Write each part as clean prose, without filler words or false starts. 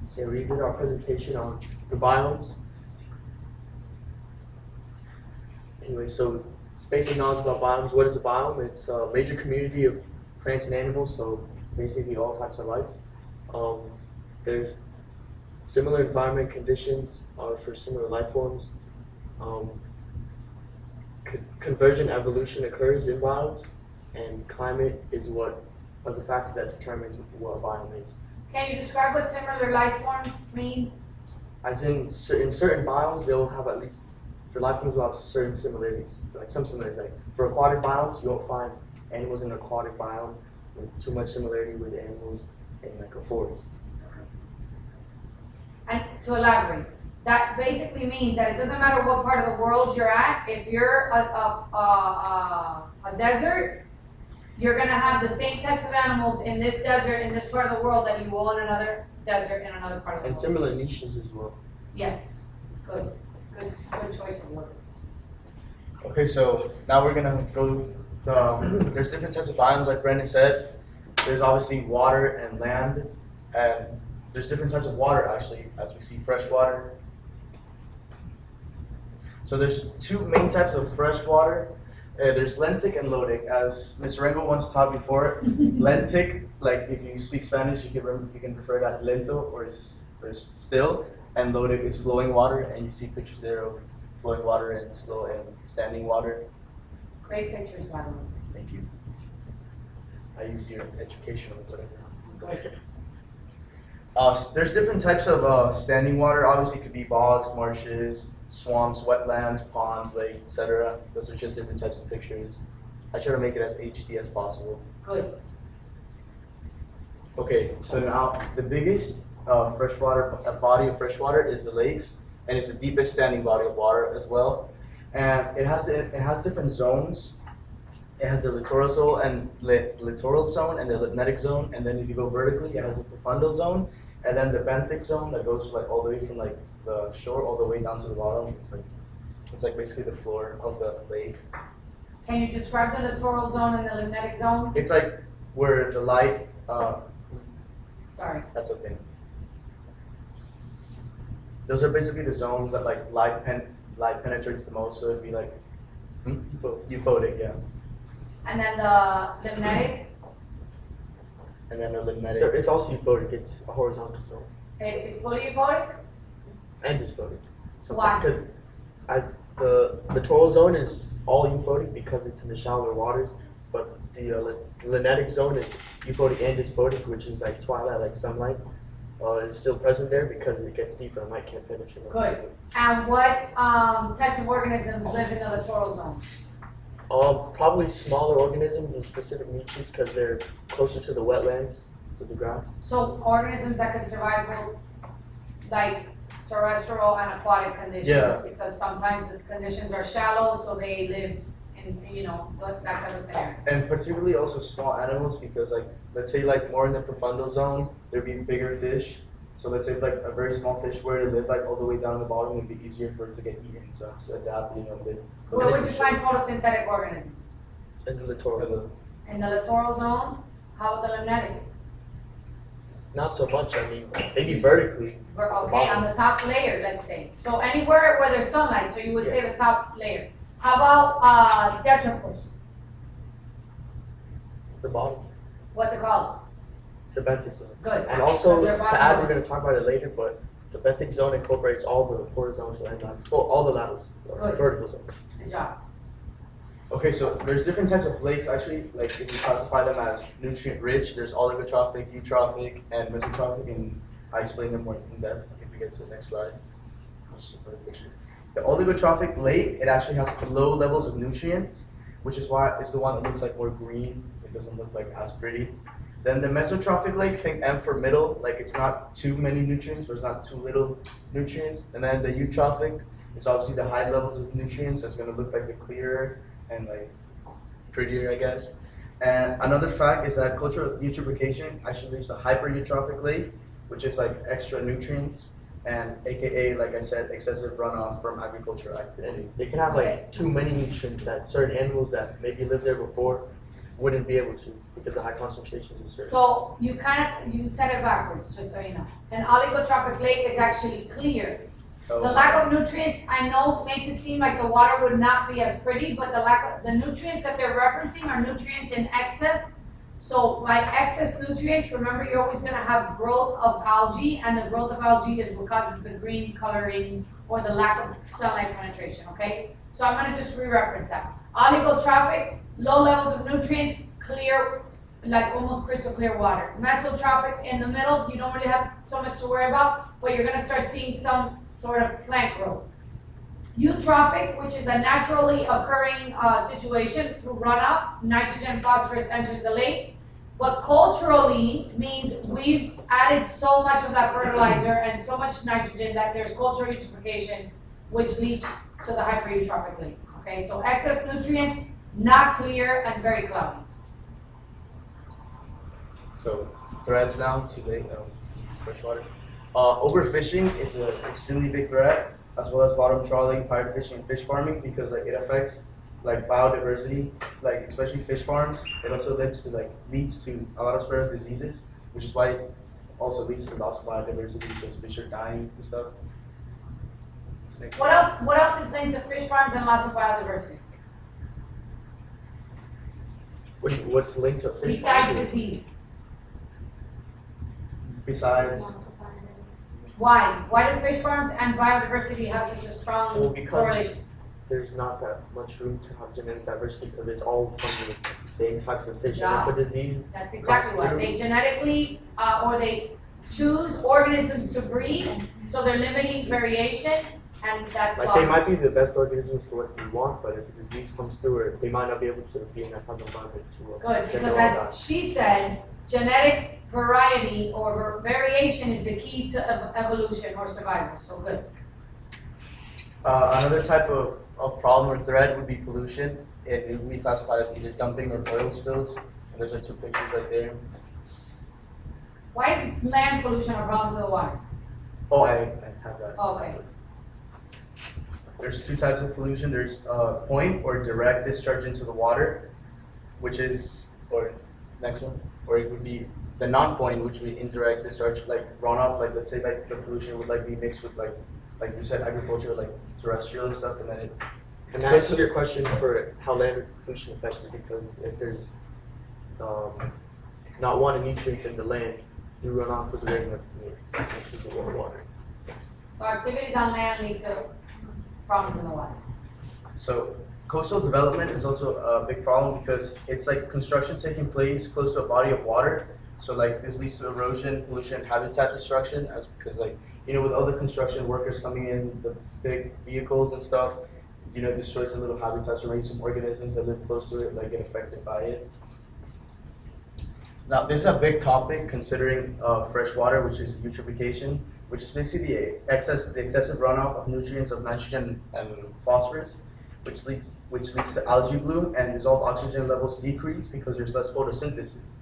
So we did our presentation on the biomes. Anyway, so it's basic knowledge about biomes. What is a biome? It's a major community of plants and animals, so basically all types of life. There's similar environment conditions for similar life forms. Convergent evolution occurs in biomes, and climate is a factor that determines what a biome is. Can you describe what similar life forms means? As in certain biomes, they'll have at least, the life forms will have certain similarities, like some similarities. Like for aquatic biomes, you won't find animals in an aquatic biome with too much similarity with animals in like a forest. And to elaborate, that basically means that it doesn't matter what part of the world you're at. If you're a desert, you're going to have the same types of animals in this desert, in this part of the world, that you will in another desert in another part of the world. And similar niches as well. Yes, good choice of words. Okay, so now we're gonna go. There's different types of biomes, like Brandon said. There's obviously water and land, and there's different types of water actually, as we see fresh water. So there's two main types of fresh water. There's lentic and lotic. As Mr. Rengo once taught before, lentic, like if you speak Spanish, you can refer it as lento or still, and lotic is flowing water, and you see pictures there of flowing water and slow and standing water. Great pictures, by the way. Thank you. I use your educational whatever. There's different types of standing water. Obviously, it could be bogs, marshes, swamps, wetlands, ponds, lakes, etc. Those are just different types of pictures. I try to make it as HD as possible. Good. Okay, so now the biggest freshwater body of freshwater is the lakes, and it's the deepest standing body of water as well. And it has different zones. It has the littoral zone and the limnetic zone, and then if you go vertically, it has the profundal zone, and then the benthic zone that goes like all the way from like the shore all the way down to the bottom. It's like basically the floor of the lake. Can you describe the littoral zone and the limnetic zone? It's like where the light. Sorry. That's okay. Those are basically the zones that like light penetrates the most. So it'd be like euphotic, yeah. And then the limnetic? And then the limnetic. It's also euphotic. It's a horizontal zone. It is fully euphotic? And dysphotic. Why? Because as the littoral zone is all euphotic because it's in the shallower waters, but the limnetic zone is euphotic and dysphotic, which is like twilight, like sunlight. Is still present there because it gets deeper and light can't penetrate. Good. And what types of organisms live in the littoral zone? Probably smaller organisms and specific niches because they're closer to the wetlands with the grass. So organisms that can survive both like terrestrial and aquatic conditions, Yeah. because sometimes the conditions are shallow, so they live in that type of scenario. And particularly also small animals, because like let's say like more in the profundal zone, there'd be bigger fish. So let's say like a very small fish were to live like all the way down the bottom, it'd be easier for it to get eaten. So it's adapting a bit. Where would you find photosynthetic organisms? In the littoral. In the littoral zone? How about the limnetic? Not so much. I mean, maybe vertically. Okay, on the top layer, let's say. So anywhere where there's sunlight, so you would say the top layer. How about tetraphores? The bottom. What's it called? The benthic zone. Good. And also, Because they're to add, bottom. we're going to talk about it later, but the benthic zone incorporates all the horizontal and all the lateral, Good. vertical zones. Good job. Okay, so there's different types of lakes actually. Like if you classify them as nutrient rich, there's oligotrophic, eutrophic, and mesotrophic, and I explain them more in depth if we get to the next slide. Let's just put the pictures. The oligotrophic lake, it actually has low levels of nutrients, which is why it's the one that looks like more green. It doesn't look like as pretty. Then the mesotrophic lake, think M for middle, like it's not too many nutrients, but it's not too little nutrients. And then the eutrophic is obviously the high levels of nutrients, so it's gonna look like the clearer and like prettier, I guess. And another fact is that cultural eutrophication actually leaves a hyper-eutrophic lake, which is like extra nutrients, and AKA, like I said, excessive runoff from agricultural activity. And they can have like too many nutrients that certain animals that maybe lived there before wouldn't be able to because of high concentrations in certain. So you said it backwards, just so you know. An oligotrophic lake is actually clear. Oh. The lack of nutrients, I know, makes it seem like the water would not be as pretty, but the nutrients that they're referencing are nutrients in excess. So by excess nutrients, remember you're always gonna have growth of algae, and the growth of algae is what causes the green coloring or the lack of sunlight penetration, okay? So I'm gonna just re-reference that. Oligotrophic, low levels of nutrients, clear, like almost crystal clear water. Mesotrophic in the middle, you don't really have so much to worry about, but you're gonna start seeing some sort of plant growth. Eutrophic, which is a naturally occurring situation through runoff, nitrogen, phosphorus enters the lake. But culturally means we've added so much of that fertilizer and so much nitrogen that there's cultural eutrophication, which leads to the hypereutrophic lake. Okay, so excess nutrients, not clear, and very cloudy. So threats now to freshwater. Overfishing is an extremely big threat, as well as bottom trawling, pirate fishing, and fish farming, because like it affects like biodiversity, like especially fish farms. It also leads to a lot of spread of diseases, which is why it also leads to loss of biodiversity because fish are dying and stuff. Next. What else is linked to fish farms and loss of biodiversity? What's linked to fish Besides farming? disease. Besides, Why? Why do fish farms and biodiversity have such a strong Well, because correlation? there's not that much room to have genetic diversity because it's all from the same types of fish. Yeah. And if a disease, That's exactly comes why. through. They genetically, or they choose organisms to breed, so they're limiting variation, and that's like they lost. might be the best organisms for what you want, but if a disease comes through, or they might not be able to be in that type of environment to Good, then because they'll all die. as she said, genetic variety or variation is the key to evolution or survival, so good. another type of problem or threat would be pollution. It would be classified as either dumping or oil spills. And those are two pictures right there. Why is land pollution a problem to the water? Oh, I have that. Okay. There's two types of pollution. There's point or direct discharge into the water, which is, or next one, or it would be the non-point, which would be indirect discharge, like runoff. Like let's say like the pollution would like be mixed with like you said, agriculture, like terrestrial and stuff, and then it. And that answers your question for how land pollution affects it, because if there's not wanting nutrients in the land through runoff with the rain of the community, which is the water. So activities on land lead to problems in the water. So coastal development is also a big problem because it's like construction taking place close to a body of water. So like this leads to erosion, pollution, habitat destruction, as because like with all the construction workers coming in, the big vehicles and stuff, destroys the little habitats or maybe some organisms that live close to it like get affected by it. Now this is a big topic considering fresh water, which is eutrophication, which is basically the excessive runoff of nutrients of nitrogen and phosphorus, which leads to algae bloom, and dissolved oxygen levels decrease because there's less photosynthesis,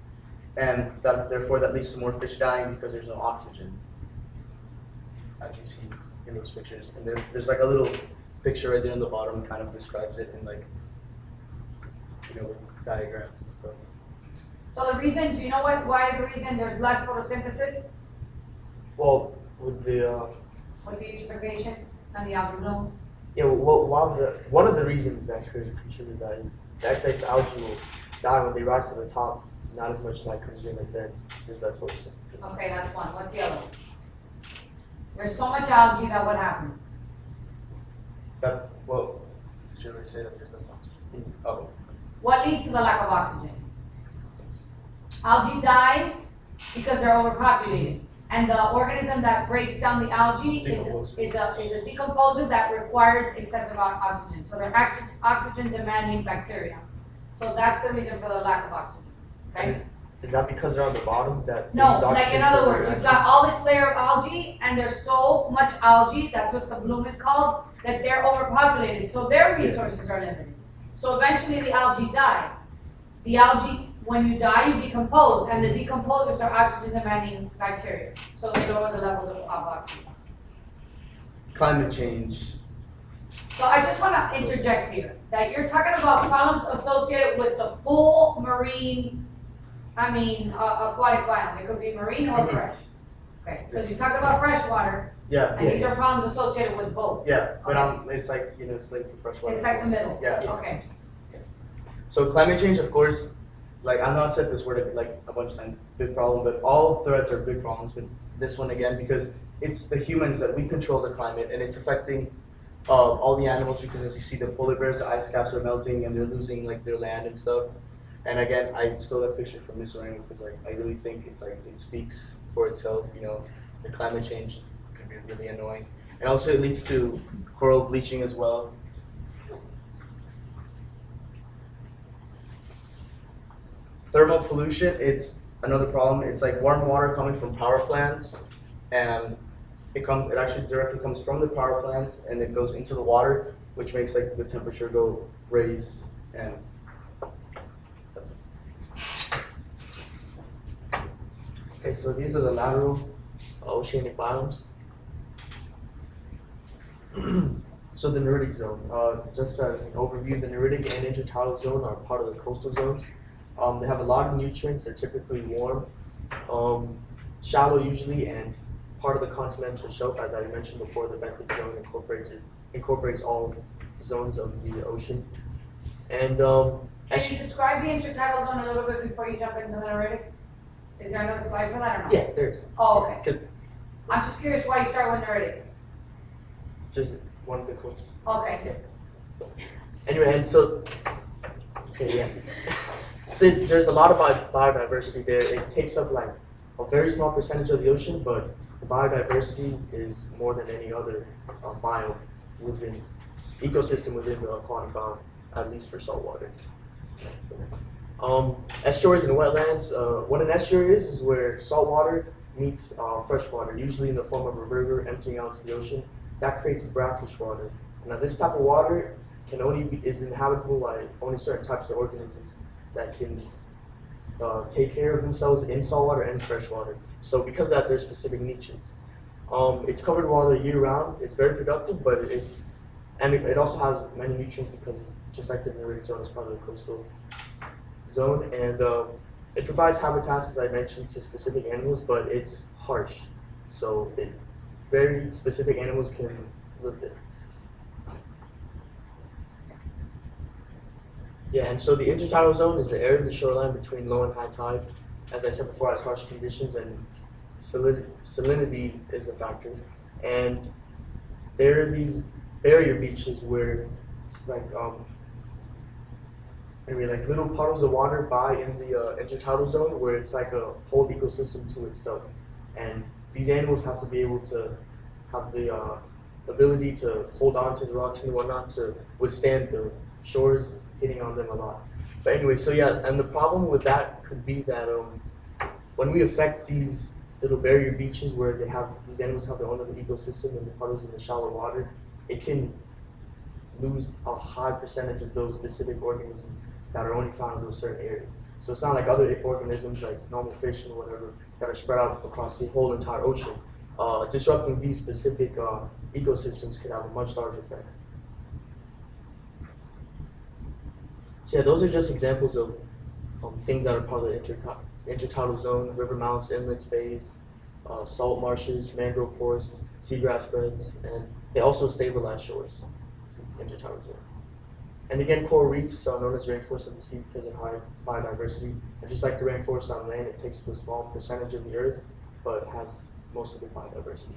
and therefore that leads to more fish dying because there's no oxygen, as you see in those pictures. And there's like a little picture right there in the bottom kind of describes it in like with diagrams and stuff. So the reason, do you know why the reason there's less photosynthesis Well, with the with the eutrophication and the algae bloom? one of the reasons that could contribute to that is the excess algae will die when they rise to the top. Not as much light comes in, and then there's less photosynthesis. Okay, that's one. What's the other one? There's so much algae that what happens? Did you already say that there's no oxygen? Oh. What leads to the lack of oxygen? Algae dies because they're overpopulated. And the organism that breaks down the algae is a decomposer that requires excessive oxygen. So they're oxygen demanding bacteria. So that's the reason for the lack of oxygen. Okay? Is that because they're on the bottom that No, use like oxygen in other for words, their you've got all this layer of algae and there's so much algae, that's what the bloom is called, that they're overpopulated. So their resources are limited. So eventually the algae die. The algae, when you die, you decompose, and the decomposers are oxygen-demanding bacteria. So they lower the levels of oxygen. Climate change. So I just want to interject here, that you're talking about problems associated with the full marine, aquatic biome. It could be marine or fresh. Okay, because you talk about freshwater, Yeah. and these are problems associated with both. Yeah, but Okay. it's like, it's linked to freshwater. It's like the middle. Yeah. Okay. So climate change, of course, like I know I said this word like a bunch of times, big problem, but all threats are big problems. But this one again, because it's the humans that we control the climate, and it's affecting all the animals. Because as you see, the polar bears, the ice caps are melting, and they're losing like their land and stuff. And again, I stole that picture from Miss Orango because like I really think it's like it speaks for itself. The climate change can be really annoying, and also it leads to coral bleaching as well. Thermal pollution, it's another problem. It's like warm water coming from power plants, and it actually directly comes from the power plants, and it goes into the water, which makes like the temperature go raise, and that's it. Okay, so these are the lateral oceanic biomes. So the neritic zone, just as an overview, the neritic and intertidal zone are part of the coastal zones. They have a lot of nutrients. They're typically warm, shallow usually, and part of the continental shelf. As I mentioned before, the benthic zone incorporates all zones of the ocean. And Can you describe the intertidal zone a little bit before you jump into the neritic? Is there another slide for that or not? yeah, there's Oh, okay. 'cause I'm just curious why you start with neritic. just one of the coastal. Okay. Anyway, and so okay, yeah. So there's a lot of biodiversity there. It takes up like a very small percentage of the ocean, but the biodiversity is more than any other biome within ecosystem within the aquatic biome, at least for saltwater. Estuaries and wetlands. What an estuary is where saltwater meets freshwater, usually in the form of a river emptying out to the ocean. That creates brackish water. Now, this type of water is inhabitable by only certain types of organisms that can take care of themselves in saltwater and freshwater. So because of that, there's specific niches. It's covered water year round. It's very productive, but it also has many nutrients because just like the neritic zone is part of the coastal zone, and it provides habitats, as I mentioned, to specific animals, but it's harsh. So very specific animals can live there. Yeah, and so the intertidal zone is the area of the shoreline between low and high tide. As I said before, has harsh conditions, and salinity is a factor. And there are these barrier beaches where it's like like little puddles of water in the intertidal zone where it's like a whole ecosystem to itself. And these animals have to be able to have the ability to hold on to the rocks and whatnot to withstand the shores hitting on them a lot. But anyway, so yeah, and the problem with that could be that when we affect these little barrier beaches where these animals have their own little ecosystem and the puddles in the shallow water, it can lose a high percentage of those specific organisms that are only found in those certain areas. So it's not like other organisms like normal fish and whatever that are spread out across the whole entire ocean. Disrupting these specific ecosystems could have a much larger effect. So yeah, those are just examples of things that are part of the intertidal zone: river mouths, inlets, bays, salt marshes, mangrove forest, seagrass beds, and they also stabilize shores. Intertidal zone. And again, coral reefs are known as rainforests of the sea because of high biodiversity. And just like the rainforest on land, it takes up a small percentage of the earth, but has most of the biodiversity.